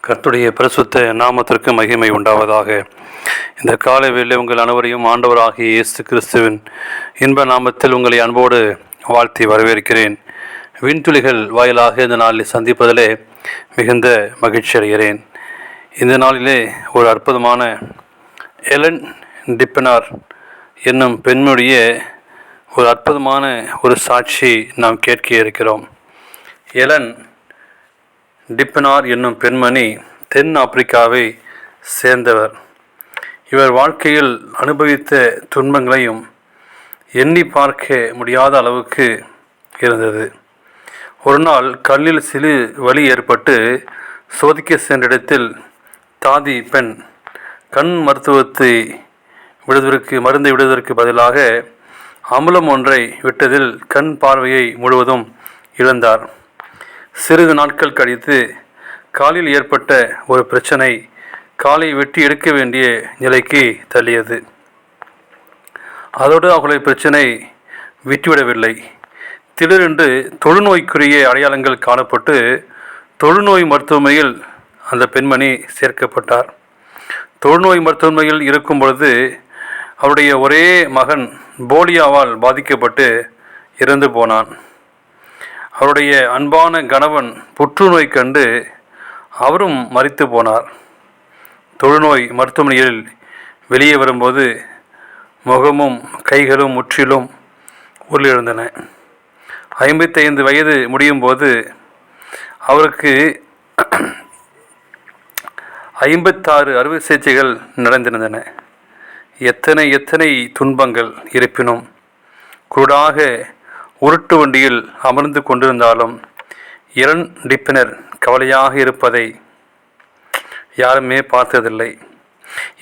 கர்த்தருடைய பரிசுத்த நாமத்திற்கு மகிமை உண்டாவதாக. இந்த காலை வேளையில் உங்கள் அனைவரையும் ஆண்டவராகிய இயேசு கிறிஸ்துவின் இன்ப நாமத்தில் உங்களை அன்போடு வாழ்த்தி வரவேற்கிறேன். விண்துளிகள் வாயிலாக இந்த நாளில் சந்திப்பதிலே மிகுந்த மகிழ்ச்சி அடைகிறேன். இந்த நாளிலே ஒரு அற்புதமான எலன் டிப்பனார் என்னும் பெண்ணுடைய ஒரு அற்புதமான ஒரு சாட்சி நாம் கேட்க இருக்கிறோம். எலன் டிப்பனார் என்னும் பெண்மணி தென் ஆப்பிரிக்காவை சேர்ந்தவர். இவர் வாழ்க்கையில் அனுபவித்த துன்பங்களையும் எண்ணி பார்க்க முடியாத அளவுக்கு இருந்தது. ஒரு நாள் கல்லில் சிறு வலி ஏற்பட்டு சோதிக்க சென்ற இடத்தில் தாதி பெண் கண் மருத்துவத்தை மருந்தை விடுவதற்கு பதிலாக அமிலம் ஒன்றை விட்டதில் கண் பார்வையை முழுவதும் இழந்தார். சிறிது நாட்கள் கழித்து காலில் ஏற்பட்ட ஒரு பிரச்சனை காலை வெட்டி எடுக்க வேண்டிய நிலைக்கு தள்ளியது. அதோடு அவர்களுடைய பிரச்சனை விட்டுவிடவில்லை. திடீரென்று தொழுநோய்க்குரிய அடையாளங்கள் காணப்பட்டு தொழுநோய் மருத்துவமனையில் அந்த பெண்மணி சேர்க்கப்பட்டார். தொழுநோய் மருத்துவமனையில் இருக்கும் பொழுது அவருடைய ஒரே மகன் போலியாவால் பாதிக்கப்பட்டு இறந்து போனான். அவருடைய அன்பான கணவன் புற்றுநோய் கண்டு அவரும் மரித்து போனார். தொழுநோய் மருத்துவமனையில் வெளியே வரும்போது முகமும் கைகளும் முற்றிலும் உருளிருந்தன. 55 வயது முடியும் போது அவருக்கு 56 அறுவை சிகிச்சைகள் நடந்திருந்தன. எத்தனை துன்பங்கள் இருப்பினும் குருடாக உருட்டு வண்டியில் அமர்ந்து கொண்டிருந்தாலும் எலன் டிப்பனர் கவலையாக இருப்பதை யாருமே பார்த்ததில்லை.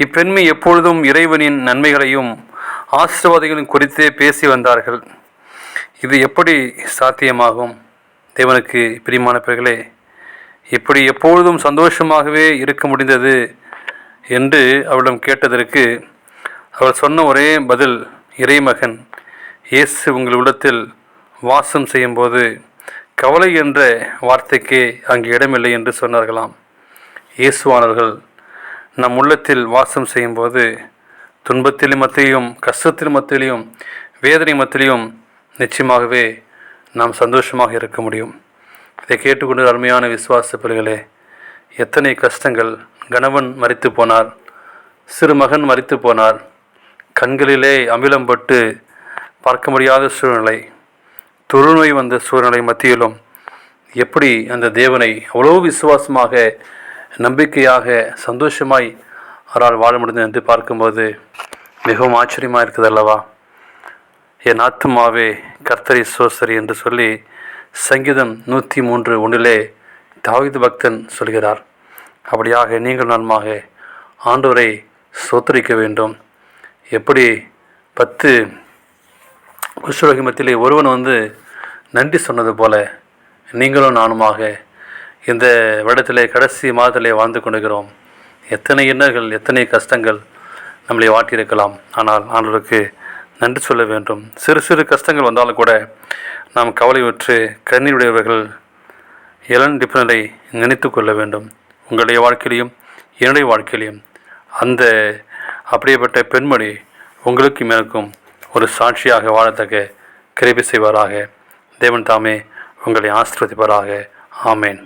இப்பெண்மை எப்பொழுதும் இறைவனின் நன்மைகளையும் ஆசீர்வாதங்களையும் குறித்தே பேசி வந்தார்கள். இது எப்படி சாத்தியமாகும்? தேவனுக்கு பிரியமான பிள்ளைகளே, இப்படி எப்பொழுதும் சந்தோஷமாகவே இருக்க முடிந்தது என்று அவளிடம் கேட்டதற்கு அவள் சொன்ன ஒரே பதில், இறைமகன் இயேசு உங்கள் உள்ளத்தில் வாசம் செய்யும்போது கவலை என்ற வார்த்தைக்கு அங்கு இடமில்லை என்று சொன்னார்களாம். இயேசுவானவர்கள் நம் உள்ளத்தில் வாசம் செய்யும்போது துன்பத்திலும் மத்தியிலும் கஷ்டத்திலும் மத்தியிலும் வேதனை மத்தியிலும் நிச்சயமாகவே நாம் சந்தோஷமாக இருக்க முடியும். இதை கேட்டுக்கொண்டு அருமையான விசுவாச பிள்ளைகளே, எத்தனை கஷ்டங்கள்! கணவன் மரித்து போனார், சிறு மகன் மரித்து போனார், கண்களிலே அமிலம் பட்டு பார்க்க முடியாத சூழ்நிலை, தொழுநோய் வந்த சூழ்நிலை மத்தியிலும் எப்படி அந்த தேவனை அவ்வளோ விசுவாசமாக நம்பிக்கையாக சந்தோஷமாய் அவரால் வாழ முடிந்தது என்று பார்க்கும்போது மிகவும் ஆச்சரியமாக இருக்குது அல்லவா? என் ஆத்துமாவே கர்த்தரை சோசரி என்று சொல்லி சங்கீதம் 103:1 தாவீது பக்தன் சொல்கிறார். அப்படியாக நீங்கள் நன்மாக ஆண்டவரை சோத்தரிக்க வேண்டும். எப்படி 10 குஷ்டரோகி மத்தியிலே ஒருவன் நன்றி சொன்னது போல நீங்களும் நானுமாக இந்த வருடத்திலே கடைசி மாதத்திலே வாழ்ந்து கொண்டிருக்கிறோம். எத்தனை இன்னல்கள், எத்தனை கஷ்டங்கள் நம்மளை வாட்டியிருக்கலாம். ஆனால் ஆண்டவருக்கு நன்றி சொல்ல வேண்டும். சிறு கஷ்டங்கள் வந்தாலும் கூட நாம் கவலையுற்று கண்ணீருடையவர்கள் எலன் டிப்பனரை நினைத்து கொள்ள வேண்டும். உங்களுடைய வாழ்க்கையிலையும் என்னுடைய வாழ்க்கையிலையும் அந்த அப்படியேப்பட்ட பெண்மணி உங்களுக்கும் எனக்கும் ஒரு சாட்சியாக வாழத்தக்க கிருபை செய்வாராக. தேவன் தாமே உங்களை ஆசீர்வதிப்பாராக. ஆமேன்.